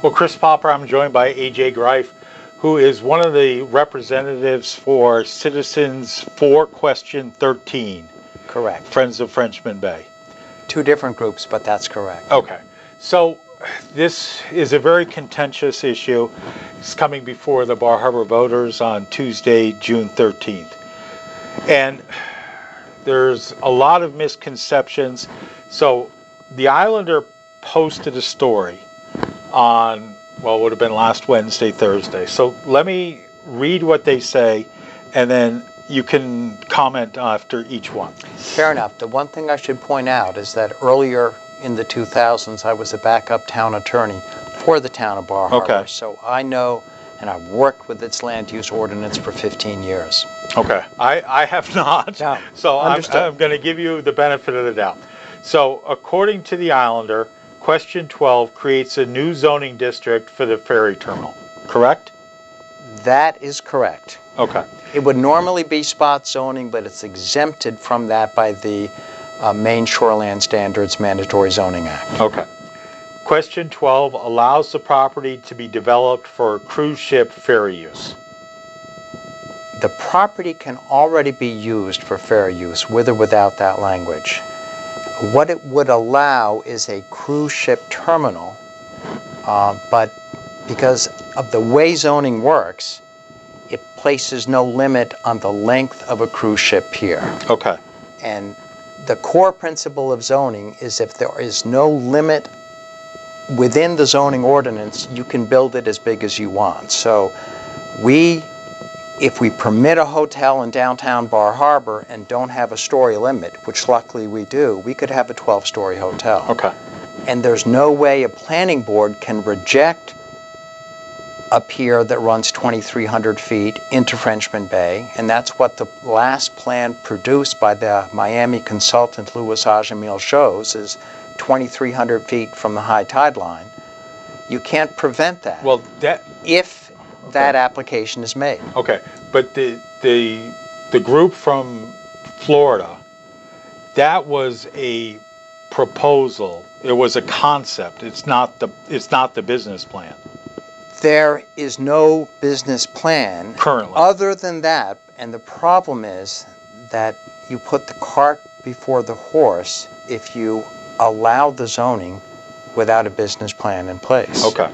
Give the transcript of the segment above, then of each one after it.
Well, Chris Popper, I'm joined by A.J. Greif, who is one of the representatives for Citizens for Question 13. Correct. Friends of Frenchman Bay. Two different groups, but that's correct. Okay. So this is a very contentious issue. It's coming before the Bar Harbor voters on Tuesday, June 13th. And there's a lot of misconceptions. So the Islander posted a story on, well, it would have been last Wednesday, Thursday. So let me read what they say, and then you can comment after each one. Fair enough. The one thing I should point out is that earlier in the 2000s, I was a backup town attorney for the town of Bar Harbor. Okay. So I know, and I've worked with its land use ordinance for 15 years. Okay. I have not. No. So I'm going to give you the benefit of the doubt. So according to the Islander, Question 12 creates a new zoning district for the ferry terminal, correct? That is correct. Okay. It would normally be spot zoning, but it's exempted from that by the Maine Shoreland Standards Mandatory Zoning Act. Okay. Question 12 allows the property to be developed for cruise ship ferry use. The property can already be used for ferry use, with or without that language. What it would allow is a cruise ship terminal, but because of the way zoning works, it places no limit on the length of a cruise ship pier. Okay. And the core principle of zoning is if there is no limit within the zoning ordinance, you can build it as big as you want. So if we permit a hotel in downtown Bar Harbor and don't have a story limit, which luckily we do, we could have a 12-story hotel. Okay. And there's no way a planning board can reject a pier that runs 2,300 feet into Frenchman Bay, and that's what the last plan produced by the Miami consultant Louis Ajamil shows, is 2,300 feet from the high tide line. You can't prevent that. Well, if that application is made. Okay, but the group from Florida, that was a proposal. It was a concept. It's not the business plan. There is no business plan currently other than that, and the problem is that you put the cart before the horse if you allow the zoning without a business plan in place. Okay.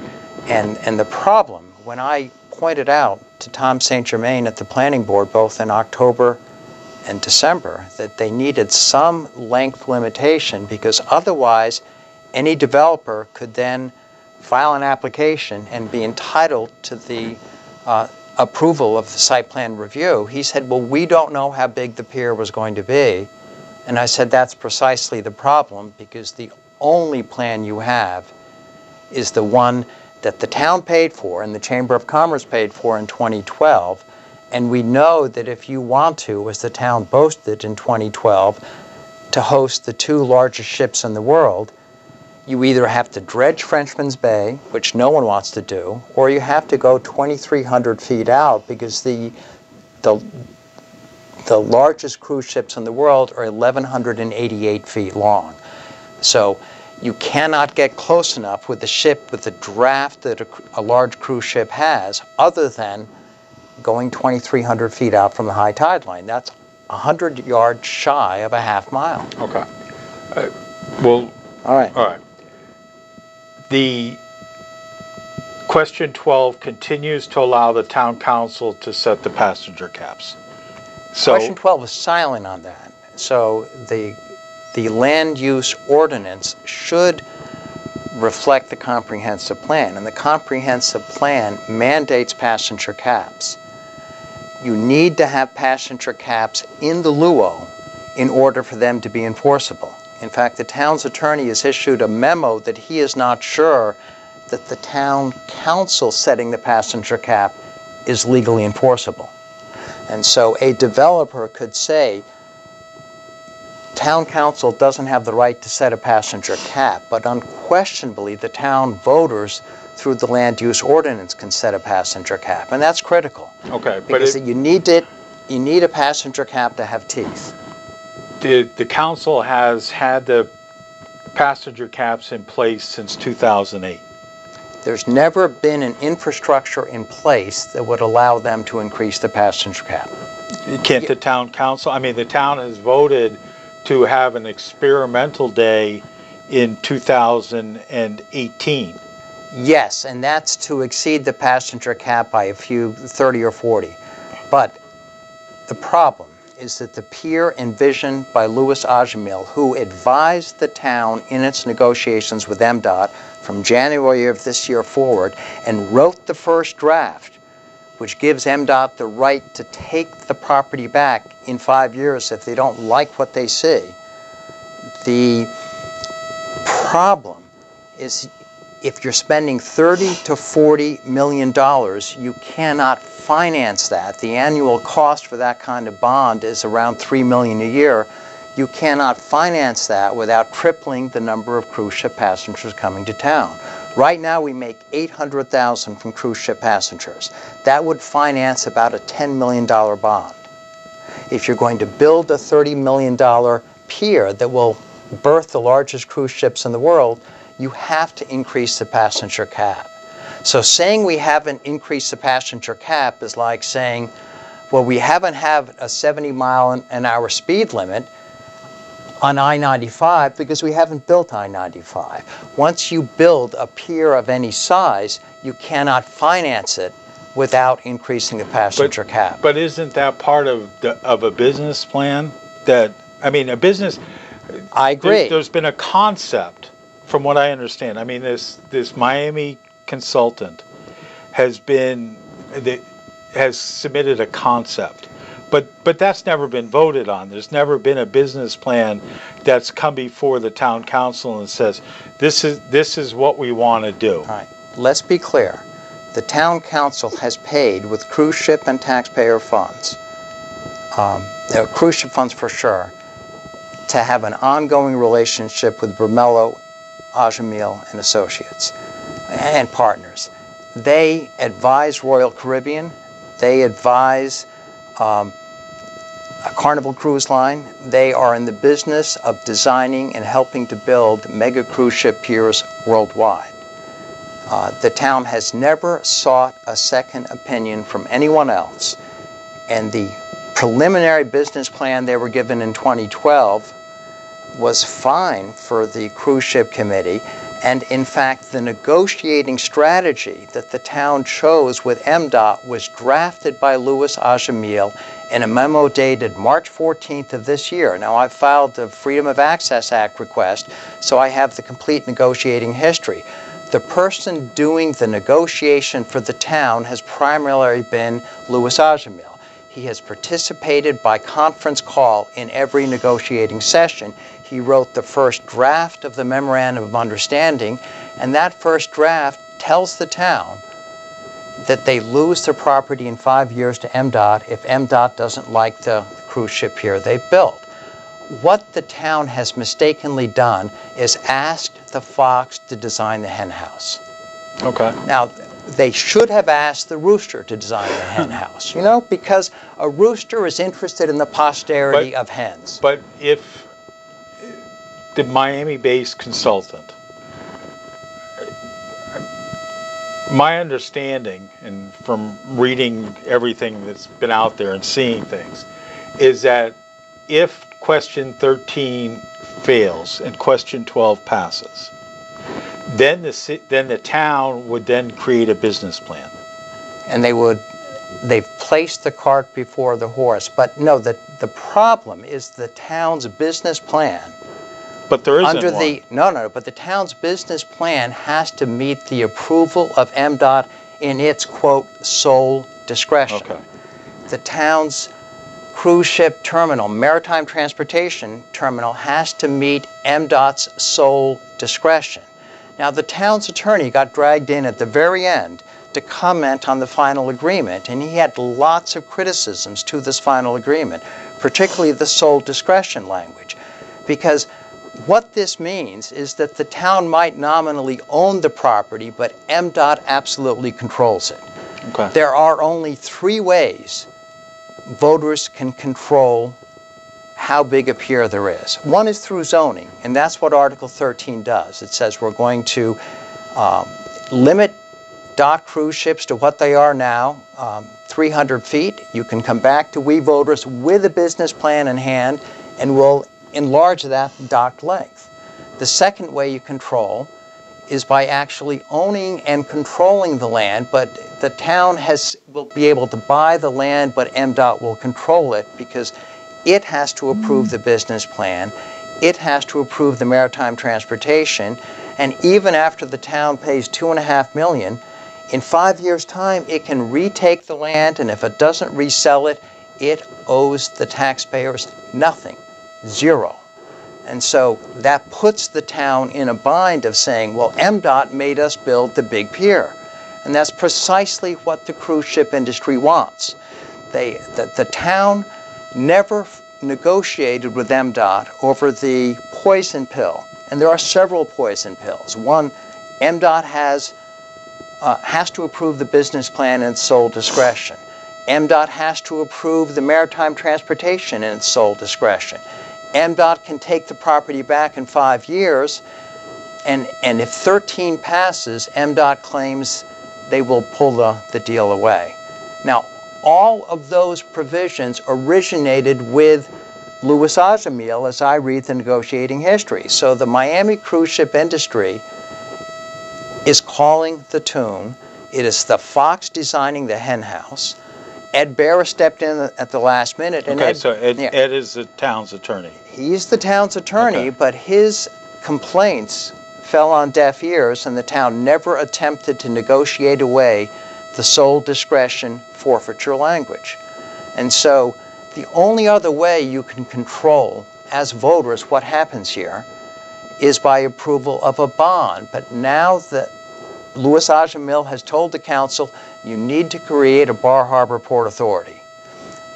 And the problem, when I pointed out to Tom St. Germain at the planning board both in October and December that they needed some length limitation, because otherwise any developer could then file an application and be entitled to the approval of the site plan review. He said, well, we don't know how big the pier was going to be. And I said, that's precisely the problem, because the only plan you have is the one that the town paid for and the Chamber of Commerce paid for in 2012. And we know that if you want to, as the town boasted in 2012, to host the two largest ships in the world, you either have to dredge Frenchman's Bay, which no one wants to do, or you have to go 2,300 feet out, because the largest cruise ships in the world are 1,188 feet long. So you cannot get close enough with the ship with the draft that a large cruise ship has, other than going 2,300 feet out from the high tide line. That's 100 yards shy of a half mile. Okay. Well, all right. All right. The Question 12 continues to allow the town council to set the passenger caps. So Question 12 is silent on that. So the land use ordinance should reflect the comprehensive plan, and the comprehensive plan mandates passenger caps. You need to have passenger caps in the LUO in order for them to be enforceable. In fact, the town's attorney has issued a memo that he is not sure that the town council setting the passenger cap is legally enforceable. And so a developer could say, town council doesn't have the right to set a passenger cap, but unquestionably the town voters through the land use ordinance can set a passenger cap, and that's critical. Okay, because you need a passenger cap to have teeth. The council has had the passenger caps in place since 2008. There's never been an infrastructure in place that would allow them to increase the passenger cap. Can't the town council, I mean, the town has voted to have an experimental day in 2018. Yes, and that's to exceed the passenger cap by a few, 30 or 40. But the problem is that the pier envisioned by Louis Ajamil, who advised the town in its negotiations with MDOT from January of this year forward, and wrote the first draft, which gives MDOT the right to take the property back in 5 years if they don't like what they see. The problem is, if you're spending $30 to $40 million, you cannot finance that. The annual cost for that kind of bond is around $3 million a year. You cannot finance that without tripling the number of cruise ship passengers coming to town. Right now we make $800,000 from cruise ship passengers. That would finance about a $10 million bond. If you're going to build a $30 million pier that will berth the largest cruise ships in the world, you have to increase the passenger cap. So saying we haven't increased the passenger cap is like saying, well, we haven't had a 70-mile-an-hour speed limit on I-95 because we haven't built I-95. Once you build a pier of any size, you cannot finance it without increasing the passenger cap. But isn't that part of a business plan? That, I mean, a business... I agree. There's been a concept, from what I understand. I mean, this Miami consultant has submitted a concept, but that's never been voted on. There's never been a business plan that's come before the town council and says, this is what we want to do. All right. Let's be clear. The town council has paid with cruise ship and taxpayer funds, cruise ship funds for sure, to have an ongoing relationship with Bermello, Ajamil, and Associates and partners. They advise Royal Caribbean. They advise a Carnival Cruise Line. They are in the business of designing and helping to build mega cruise ship piers worldwide. The town has never sought a second opinion from anyone else, and the preliminary business plan they were given in 2012 was fine for the cruise ship committee, and in fact the negotiating strategy that the town chose with MDOT was drafted by Louis Ajamil in a memo dated March 14th of this year. Now, I filed the Freedom of Access Act request, so I have the complete negotiating history. The person doing the negotiation for the town has primarily been Louis Ajamil. He has participated by conference call in every negotiating session. He wrote the first draft of the Memorandum of Understanding, and that first draft tells the town that they lose their property in 5 years to MDOT if MDOT doesn't like the cruise ship pier they've built. What the town has mistakenly done is asked the Fox to design the hen house. Okay. Now, they should have asked the rooster to design the hen house, you know, because a rooster is interested in the posterity of hens. But if the Miami-based consultant, my understanding, and from reading everything that's been out there and seeing things, is that if question 13 fails and question 12 passes, then the town would then create a business plan. And they've placed the cart before the horse. But no, the problem is the town's business plan. But there isn't one. No, but the town's business plan has to meet the approval of MDOT in its, quote, sole discretion. Okay. The town's cruise ship terminal, maritime transportation terminal, has to meet MDOT's sole discretion. Now, the town's attorney got dragged in at the very end to comment on the final agreement, and he had lots of criticisms to this final agreement, particularly the sole discretion language, because what this means is that the town might nominally own the property, but MDOT absolutely controls it. Okay. There are only 3 ways voters can control how big a pier there is. One is through zoning, and that's what Article 13 does. It says we're going to limit dock cruise ships to what they are now, 300 feet. You can come back to we voters with a business plan in hand, and we'll enlarge that dock length. The second way you control is by actually owning and controlling the land, but the town will be able to buy the land, but MDOT will control it because it has to approve the business plan, it has to approve the maritime transportation, and even after the town pays $2.5 million, in 5 years' time, it can retake the land, and if it doesn't resell it, it owes the taxpayers nothing, zero. And so that puts the town in a bind of saying, well, MDOT made us build the big pier. And that's precisely what the cruise ship industry wants. The town never negotiated with MDOT over the poison pill. And there are several poison pills. One, MDOT has to approve the business plan in its sole discretion. MDOT has to approve the maritime transportation in its sole discretion. MDOT can take the property back in 5 years, and if 13 passes, MDOT claims they will pull the deal away. Now, all of those provisions originated with Louis Ajamil as I read the negotiating history. So the Miami cruise ship industry is calling the tune. It is the fox designing the hen house. Ed Barra stepped in at the last minute. And okay, so Ed is the town's attorney. He's the town's attorney, okay. But his complaints fell on deaf ears, and the town never attempted to negotiate away the sole discretion forfeiture language. And so the only other way you can control, as voters, what happens here is by approval of a bond. But now that Louis Ajamil has told the council, you need to create a Bar Harbor Port Authority.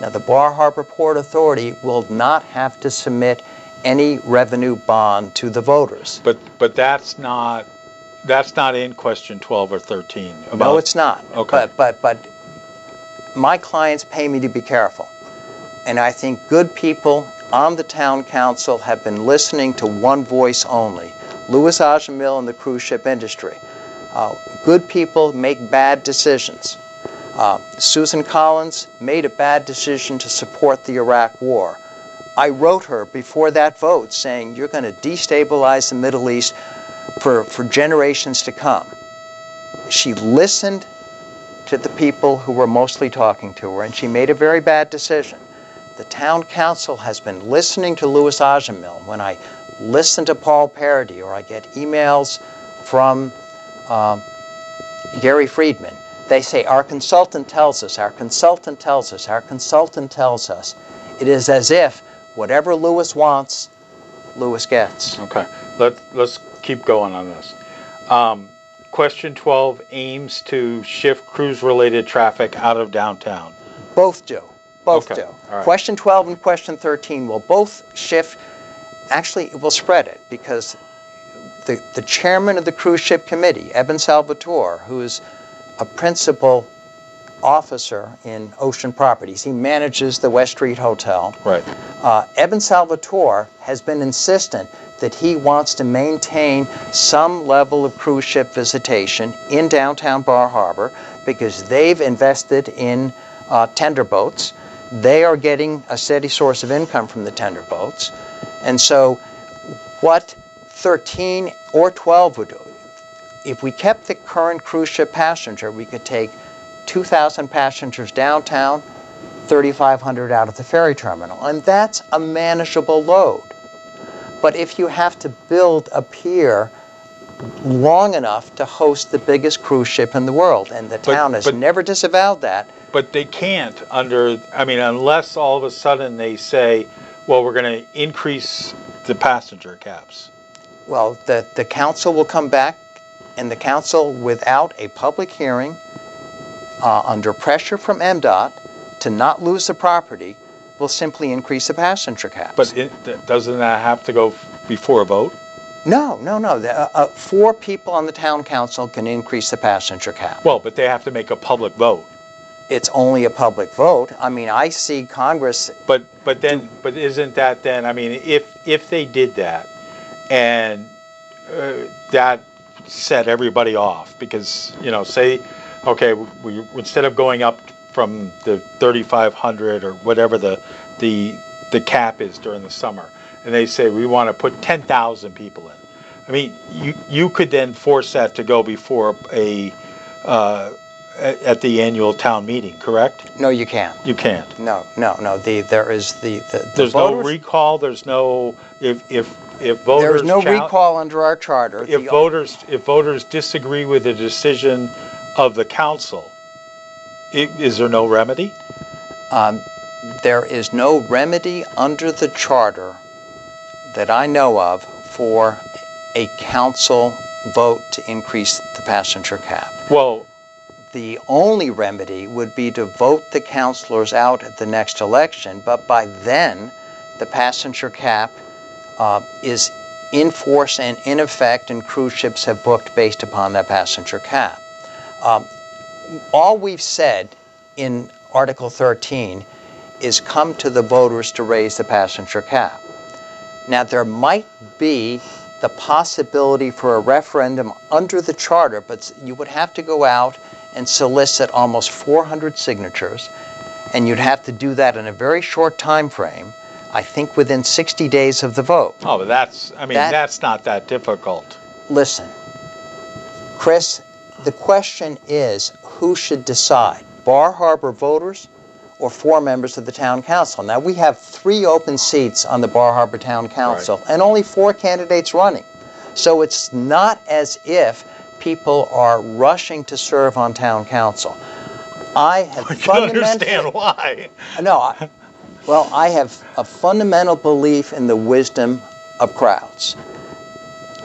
Now, the Bar Harbor Port Authority will not have to submit any revenue bond to the voters. But that's not in question 12 or 13. No, it's not. Okay. But my clients pay me to be careful, and I think good people on the town council have been listening to one voice only: Louis Ajamil and the cruise ship industry. Good people make bad decisions. Susan Collins made a bad decision to support the Iraq War. I wrote her before that vote saying, you're going to destabilize the Middle East for generations to come. She listened to the people who were mostly talking to her, and she made a very bad decision. The town council has been listening to Louis Ajamil. When I listen to Paul Parody, or I get emails from Gary Friedman, they say, our consultant tells us, our consultant tells us, our consultant tells us. It is as if whatever Louis wants, Louis gets. Okay, let's keep going on this. Question 12 aims to shift cruise-related traffic out of downtown. Both do. Both okay. do. All right. Question 12 and question 13 will both shift. Actually, it will spread it, because the chairman of the cruise ship committee, Eben Salvatore, who is a principal officer in Ocean Properties, he manages the West Street Hotel. Right. Eben Salvatore has been insistent that he wants to maintain some level of cruise ship visitation in downtown Bar Harbor because they've invested in tender boats. They are getting a steady source of income from the tender boats. And so what 13 or 12 would do, if we kept the current cruise ship passenger, we could take 2,000 passengers downtown, 3,500 out at the ferry terminal. And that's a manageable load. But if you have to build a pier long enough to host the biggest cruise ship in the world, and the town has never disavowed that. But they can't unless all of a sudden they say, well, we're going to increase the passenger caps. Well, the council will come back, and the council, without a public hearing, under pressure from MDOT to not lose the property, will simply increase the passenger caps. But doesn't that have to go before a vote? No. 4 people on the town council can increase the passenger cap. Well, but they have to make a public vote. It's only a public vote. I mean, I see Congress. But isn't that then? I mean, if they did that, and that set everybody off because, you know, say, okay, we instead of going up from the 3,500 or whatever the cap is during the summer, and they say we want to put 10,000 people in. I mean, you could then force that to go before at the annual town meeting, correct? No, you can't. You can't. No. There's no recall. There's no if voters. There's no recall under our charter. If voters disagree with the decision of the council, is there no remedy? There is no remedy under the charter that I know of for a council vote to increase the passenger cap. Well, the only remedy would be to vote the councilors out at the next election, but by then the passenger cap is in force and in effect, and cruise ships have booked based upon that passenger cap. All we've said in Article 13 is come to the voters to raise the passenger cap. Now, there might be the possibility for a referendum under the charter, but you would have to go out and solicit almost 400 signatures, and you'd have to do that in a very short time frame, I think within 60 days of the vote. Oh, but that's not that difficult. Listen, Chris, the question is who should decide, Bar Harbor voters or 4 members of the town council? Now, we have 3 open seats on the Bar Harbor Town Council, right, and only 4 candidates running. So it's not as if people are rushing to serve on town council. I have fundamentally... understand why. No, I have a fundamental belief in the wisdom of crowds.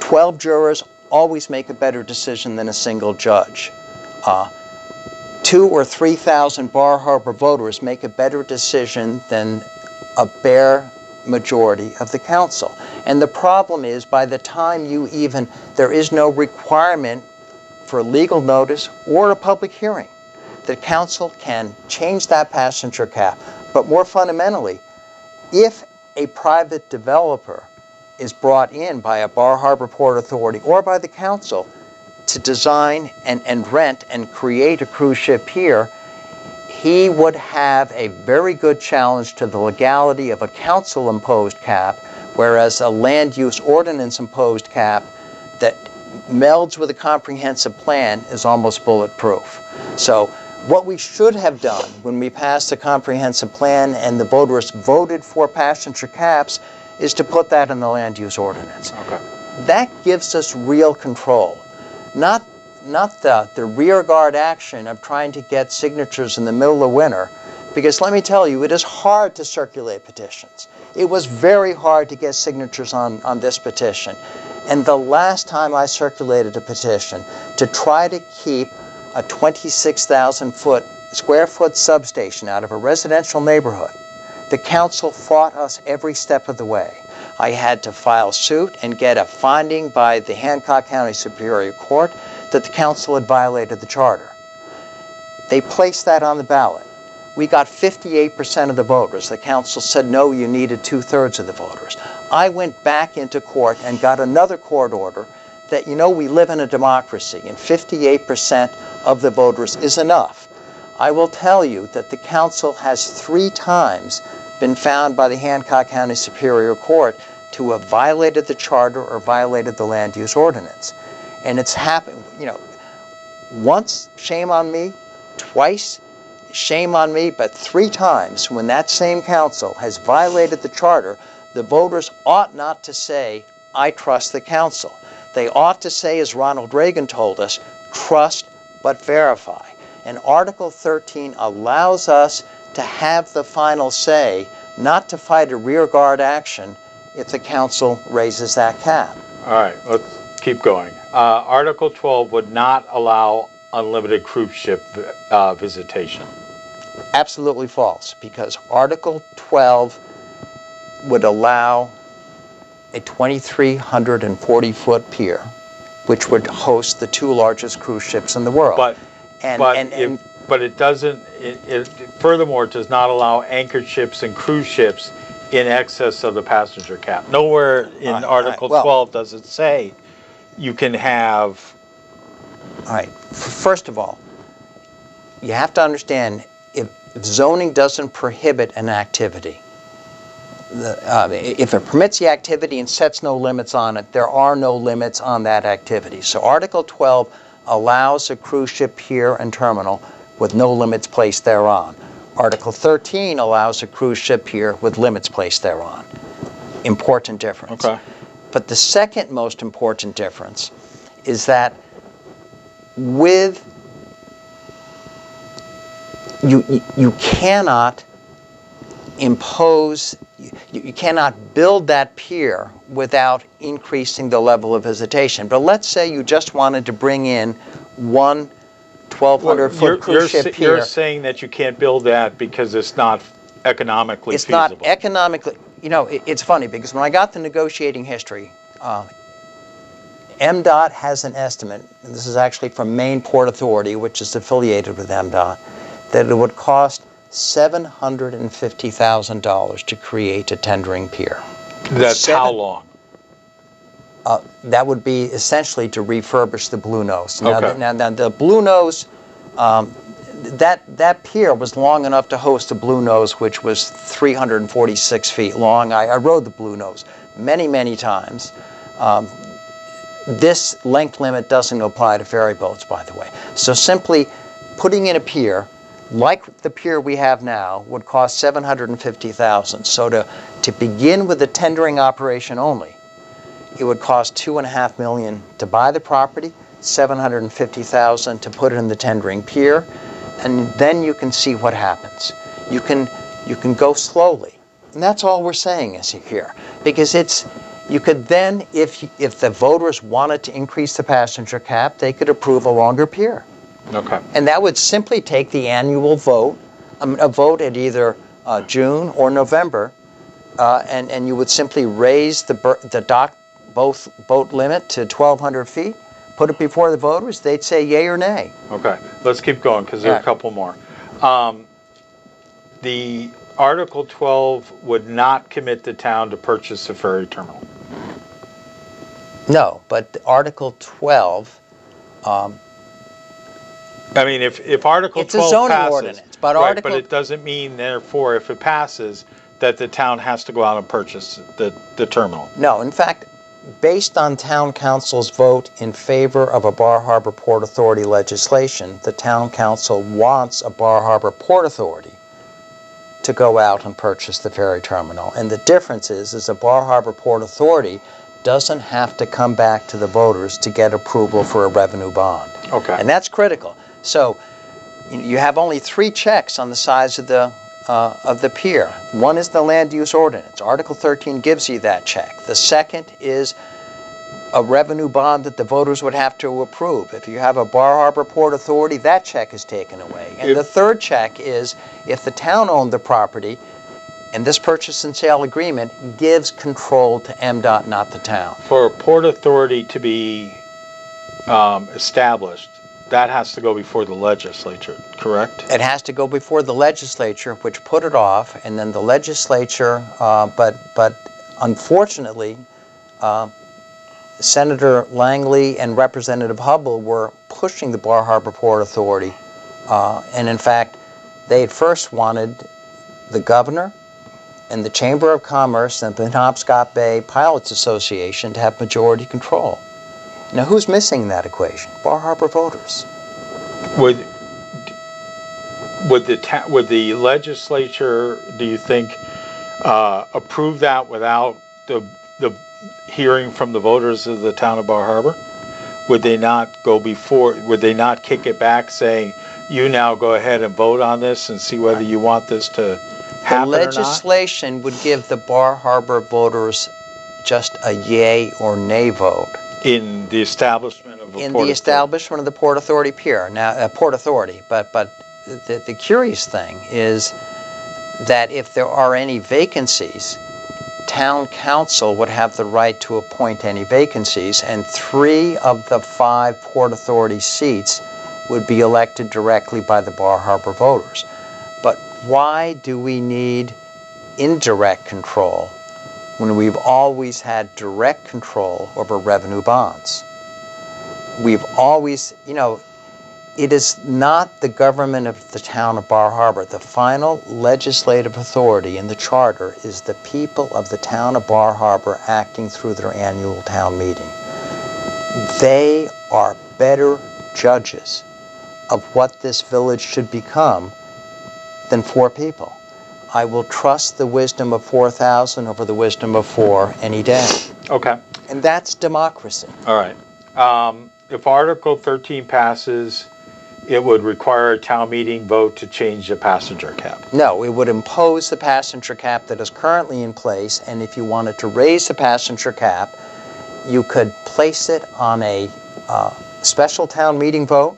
12 jurors always make a better decision than a single judge. 2,000 or 3,000 Bar Harbor voters make a better decision than a bare majority of the council. And the problem is, by the time there is no requirement for legal notice or a public hearing. The council can change that passenger cap. But more fundamentally, if a private developer is brought in by a Bar Harbor Port Authority or by the council to design and rent and create a cruise ship pier, he would have a very good challenge to the legality of a council-imposed cap, whereas a land use ordinance-imposed cap that melds with a comprehensive plan is almost bulletproof. So what we should have done when we passed the comprehensive plan and the voters voted for passenger caps is to put that in the land use ordinance. Okay. That gives us real control, not the rear guard action of trying to get signatures in the middle of winter, because let me tell you, it is hard to circulate petitions. It was very hard to get signatures on this petition. And the last time I circulated a petition to try to keep a 26,000 square foot substation out of a residential neighborhood, the council fought us every step of the way. I had to file suit and get a finding by the Hancock County Superior Court that the council had violated the charter. They placed that on the ballot. We got 58% of the voters. The council said, no, you needed 2/3 of the voters. I went back into court and got another court order that, you know, we live in a democracy and 58% of the voters is enough. I will tell you that the council has 3 times been found by the Hancock County Superior Court to have violated the charter or violated the land use ordinance. And it's happened, you know, once, shame on me, twice, shame on me, but 3 times when that same council has violated the charter, the voters ought not to say, I trust the council. They ought to say, as Ronald Reagan told us, trust but verify. And Article 13 allows us to have the final say, not to fight a rear guard action if the council raises that cap. All right, let's keep going. Article 12 would not allow unlimited cruise ship visitation. Absolutely false, because Article 12 would allow a 2,340-foot pier, which would host the 2 largest cruise ships in the world. But it doesn't. It furthermore does not allow anchored ships and cruise ships in excess of the passenger cap. Nowhere in Article 12 does it say you can have All right. First of all, you have to understand if zoning doesn't prohibit an activity, if it permits the activity and sets no limits on it, there are no limits on that activity. So Article 12 allows a cruise ship pier and terminal with no limits placed thereon. Article 13 allows a cruise ship pier with limits placed thereon. Important difference. Okay. But the second most important difference is that with you cannot impose, you cannot build that pier without increasing the level of visitation. But let's say you just wanted to bring in one 1,200-foot cruise ship pier. You're saying that you can't build that because it's not economically feasible. It's not economically, it's funny because when I got the negotiating history, MDOT has an estimate, and this is actually from Maine Port Authority, which is affiliated with MDOT, that it would cost $750,000 to create a tendering pier. That's how long? That would be essentially to refurbish the Blue Nose. Okay. Now the Blue Nose, that pier was long enough to host a Blue Nose, which was 346 feet long. I rode the Blue Nose many, many times. This length limit doesn't apply to ferry boats, by the way. So simply putting in a pier, like the pier we have now, would cost $750,000. So to begin with the tendering operation only, it would cost $2.5 million to buy the property, $750,000 to put it in the tendering pier, and then you can see what happens. You can go slowly, and that's all we're saying is here, because you could then, if the voters wanted to increase the passenger cap, they could approve a longer pier. Okay. And that would simply take the annual vote, a vote at either June or November, and you would simply raise the boat limit to 1,200 feet, put it before the voters, they'd say yay or nay. Okay, let's keep going because there are a couple more. The Article 12 would not commit the town to purchase a ferry terminal. No, but Article 12... I mean, if Article 12 passes... It's a zoning ordinance, but right, but it doesn't mean, therefore, if it passes, that the town has to go out and purchase the terminal. No, in fact, based on town council's vote in favor of a Bar Harbor Port Authority legislation, the town council wants a Bar Harbor Port Authority to go out and purchase the ferry terminal. And the difference is a Bar Harbor Port Authority doesn't have to come back to the voters to get approval for a revenue bond. Okay. And that's critical. So you have only 3 checks on the size of the pier. One is the land use ordinance. Article 13 gives you that check. The second is a revenue bond that the voters would have to approve. If you have a Bar Harbor Port Authority, that check is taken away. And the third check is if the town owned the property, and this purchase and sale agreement gives control to MDOT, not the town. For a Port Authority to be established, that has to go before the legislature, correct? It has to go before the legislature, which put it off, and then the legislature, but unfortunately, Senator Langley and Representative Hubble were pushing the Bar Harbor Port Authority, and in fact, they had first wanted the governor and the Chamber of Commerce and the Penobscot Bay Pilots Association to have majority control. Now, who's missing that equation? Bar Harbor voters. Would the legislature, do you think, approve that without the hearing from the voters of the town of Bar Harbor? Would they not go before? Would they not kick it back, saying, "You now go ahead and vote on this and see whether you want this to happen or not"? The legislation would give the Bar Harbor voters just a yay or nay vote. In the establishment of a in Port the Authority. establishment of the Port Authority pier. Now, Port Authority, but the curious thing is that if there are any vacancies, town council would have the right to appoint any vacancies, and 3 of the 5 Port Authority seats would be elected directly by the Bar Harbor voters. But why do we need indirect control when we've always had direct control over revenue bonds? we've always, you know, it is not the government of the town of Bar Harbor. The final legislative authority in the charter is the people of the town of Bar Harbor acting through their annual town meeting. They are better judges of what this village should become than 4 people. I will trust the wisdom of 4,000 over the wisdom of 4 any day. Okay. And that's democracy. All right. If Article 13 passes, it would require a town meeting vote to change the passenger cap. No, it would impose the passenger cap that is currently in place, and if you wanted to raise the passenger cap, you could place it on a special town meeting vote,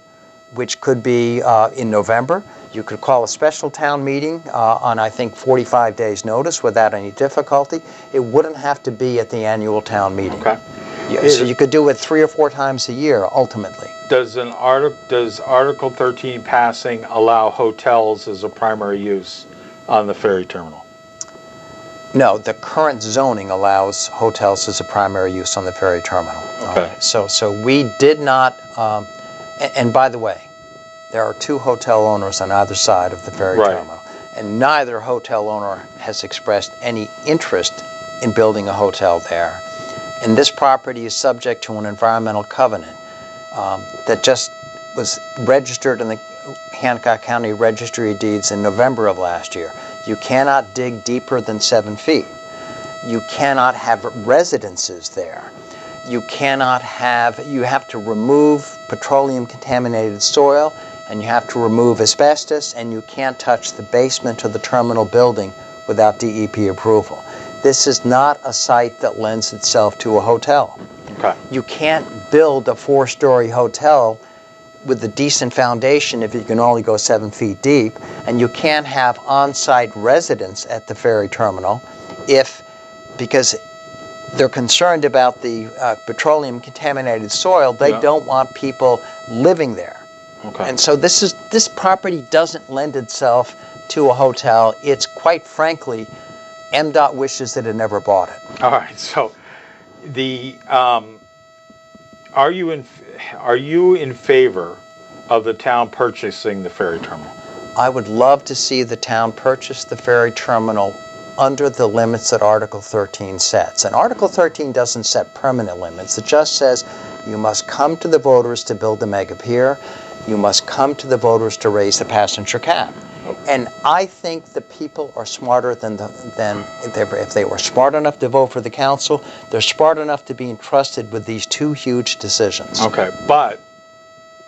which could be in November. You could call a special town meeting on, I think, 45 days' notice without any difficulty. It wouldn't have to be at the annual town meeting. Okay. Yeah, so you could do it 3 or 4 times a year, ultimately. Does Article 13 passing allow hotels as a primary use on the ferry terminal? No, the current zoning allows hotels as a primary use on the ferry terminal. Okay. So we did not, and by the way, there are 2 hotel owners on either side of the ferry terminal, and neither hotel owner has expressed any interest in building a hotel there. And this property is subject to an environmental covenant that just was registered in the Hancock County Registry of Deeds in November of last year. You cannot dig deeper than 7 feet. You cannot have residences there. You have to remove petroleum contaminated soil, and you have to remove asbestos, and you can't touch the basement of the terminal building without DEP approval. This is not a site that lends itself to a hotel. Okay. You can't build a 4-story hotel with a decent foundation if you can only go 7 feet deep, and you can't have on-site residents at the ferry terminal because they're concerned about the petroleum contaminated soil. They don't want people living there. Okay. And so this property doesn't lend itself to a hotel. It's, quite frankly, MDOT wishes that it never bought it. All right. So, are you in favor of the town purchasing the ferry terminal? I would love to see the town purchase the ferry terminal under the limits that Article 13 sets. And Article 13 doesn't set permanent limits. It just says you must come to the voters to build the mega pier. You must come to the voters to raise the passenger cap. And I think the people are smarter than if they were smart enough to vote for the council, they're smart enough to be entrusted with these 2 huge decisions. Okay, but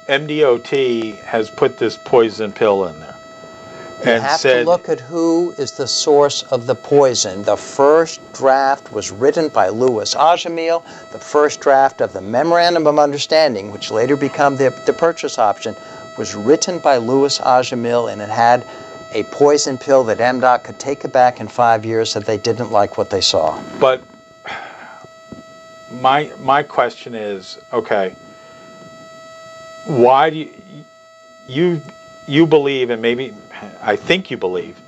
MDOT has put this poison pill in there. You have to look at who is the source of the poison. The first draft was written by Louis Ajamil. The first draft of the Memorandum of Understanding, which later became the purchase option, was written by Louis Ajamil, and it had a poison pill that MDOT could take it back in 5 years if they didn't like what they saw. But my question is, okay, why do you believe, and maybe I think you believe,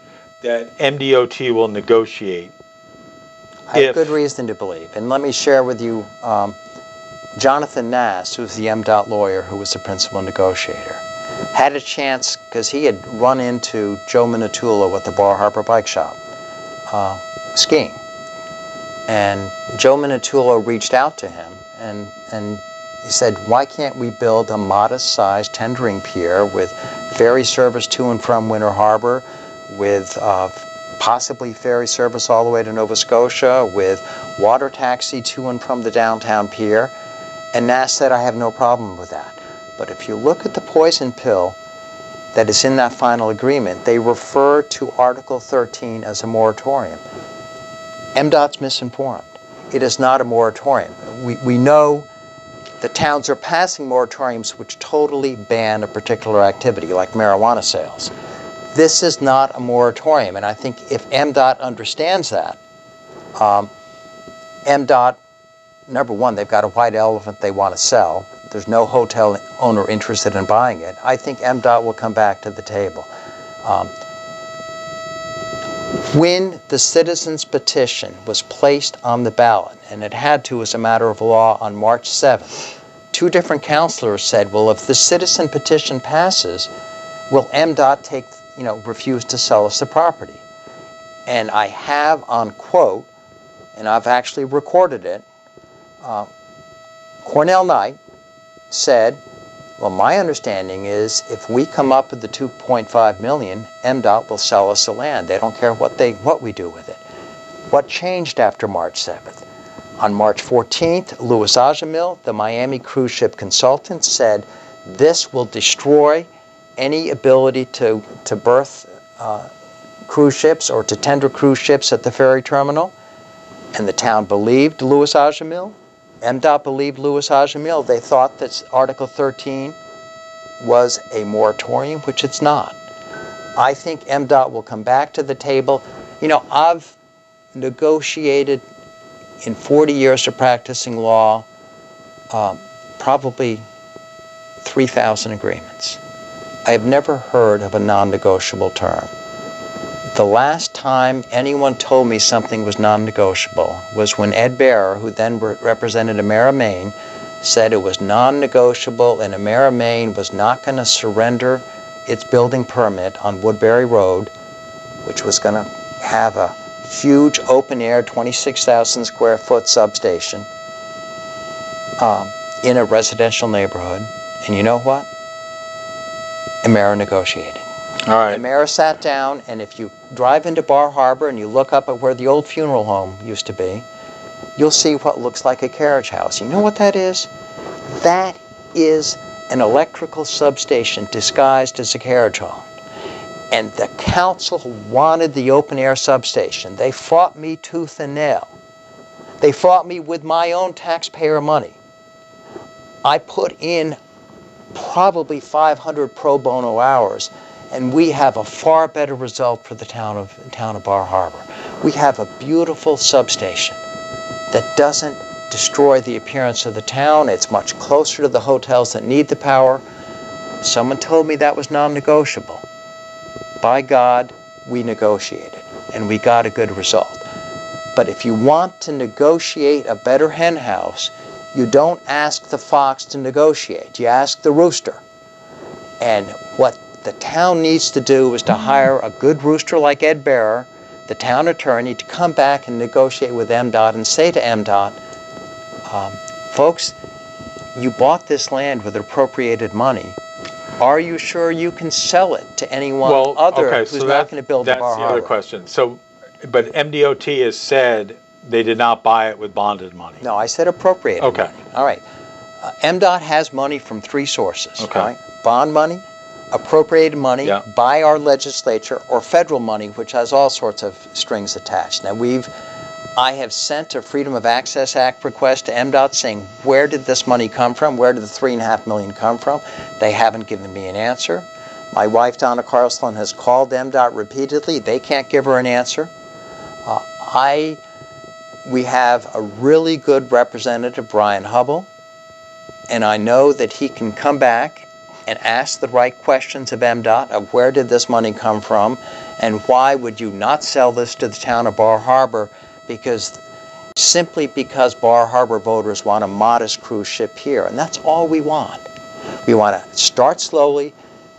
that MDOT will negotiate? I have good reason to believe. And let me share with you Jonathan Nass, who's the MDOT lawyer who was the principal negotiator, had a chance, because he had run into Joe Minatullo at the Bar Harbor Bike Shop skiing. And Joe Minatullo reached out to him and he said, why can't we build a modest-sized tendering pier with ferry service to and from Winter Harbor, with possibly ferry service all the way to Nova Scotia, with water taxi to and from the downtown pier? And Nass said, I have no problem with that. But if you look at the poison pill that is in that final agreement, they refer to Article 13 as a moratorium. MDOT's misinformed. It is not a moratorium. We know the towns are passing moratoriums which totally ban a particular activity, like marijuana sales. This is not a moratorium, and I think if MDOT understands that, MDOT, number one, they've got a white elephant they want to sell. There's no hotel owner interested in buying it. I think MDOT will come back to the table. When the citizens' petition was placed on the ballot, and it had to as a matter of law on March 7th, 2 different counselors said, well, if the citizen petition passes, will MDOT refuse to sell us the property? And I have on quote, and I've actually recorded it, Cornell Knight said, well, my understanding is if we come up with the $2.5 million, MDOT will sell us the land. They don't care what we do with it. What changed after March 7th? On March 14th, Louis Ajamil, the Miami cruise ship consultant, said this will destroy any ability to berth cruise ships or to tender cruise ships at the ferry terminal. And the town believed Louis Ajamil. MDOT believed Louis Ajamil. They thought that Article 13 was a moratorium, which it's not. I think MDOT will come back to the table. You know, I've negotiated in 40 years of practicing law probably 3,000 agreements. I have never heard of a non-negotiable term. The last time anyone told me something was non-negotiable was when Ed Bearer, who then represented Emera, Maine, said it was non-negotiable and Emera, Maine was not going to surrender its building permit on Woodbury Road, which was going to have a huge open-air 26,000 square foot substation in a residential neighborhood. And you know what? Emera negotiated. All right. Emera sat down, and if you drive into Bar Harbor and you look up at where the old funeral home used to be, you'll see what looks like a carriage house. You know what that is? That is an electrical substation disguised as a carriage home. And the council wanted the open-air substation. They fought me tooth and nail. They fought me with my own taxpayer money. I put in probably 500 pro bono hours, and we have a far better result for the town of Bar Harbor. We have a beautiful substation that doesn't destroy the appearance of the town. It's much closer to the hotels that need the power. Someone told me that was non-negotiable. By God, we negotiated, and we got a good result. But if you want to negotiate a better hen house, you don't ask the fox to negotiate. You ask the rooster. And what the town needs to do is to hire a good rooster like Ed Bearer, the town attorney, to come back and negotiate with MDOT and say to MDOT, folks, you bought this land with appropriated money. Are you sure you can sell it to anyone who's not going to build a Bar Harbor? That's the other question. So, but MDOT has said they did not buy it with bonded money. No, I said appropriated money. All right. MDOT has money from 3 sources. Okay. Right? Bond money, appropriated money by our legislature, or federal money, which has all sorts of strings attached. Now, I have sent a Freedom of Access Act request to MDOT saying, where did this money come from? Where did the $3.5 million come from? They haven't given me an answer. My wife, Donna Carlson, has called MDOT repeatedly. They can't give her an answer. We have a really good representative, Brian Hubble, and I know that he can come back and ask the right questions of MDOT of where did this money come from and why would you not sell this to the town of Bar Harbor, simply because Bar Harbor voters want a modest cruise ship here, and that's all we want. We want to start slowly,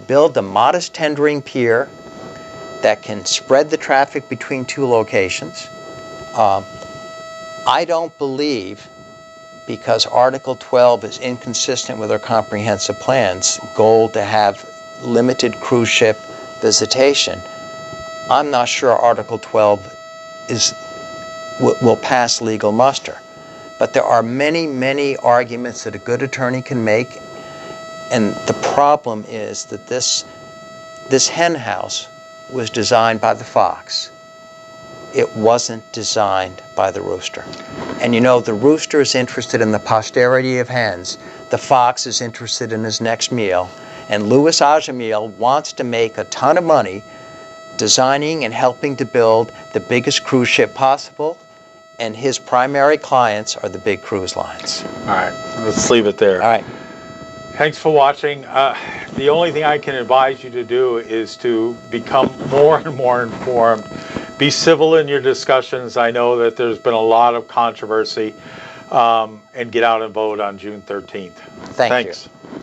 build a modest tendering pier that can spread the traffic between 2 locations. I don't believe, because Article 12 is inconsistent with our comprehensive plans, goal to have limited cruise ship visitation, I'm not sure Article 12 will pass legal muster. But there are many, many arguments that a good attorney can make, and the problem is that this hen house was designed by the fox. It wasn't designed by the rooster. And you know, the rooster is interested in the posterity of hens. The fox is interested in his next meal. And Louis Ajamil wants to make a ton of money designing and helping to build the biggest cruise ship possible. And his primary clients are the big cruise lines. All right, let's leave it there. All right. Thanks for watching. The only thing I can advise you to do is to become more and more informed. Be civil in your discussions. I know that there's been a lot of controversy. and get out and vote on June 13th. Thank you. Thanks.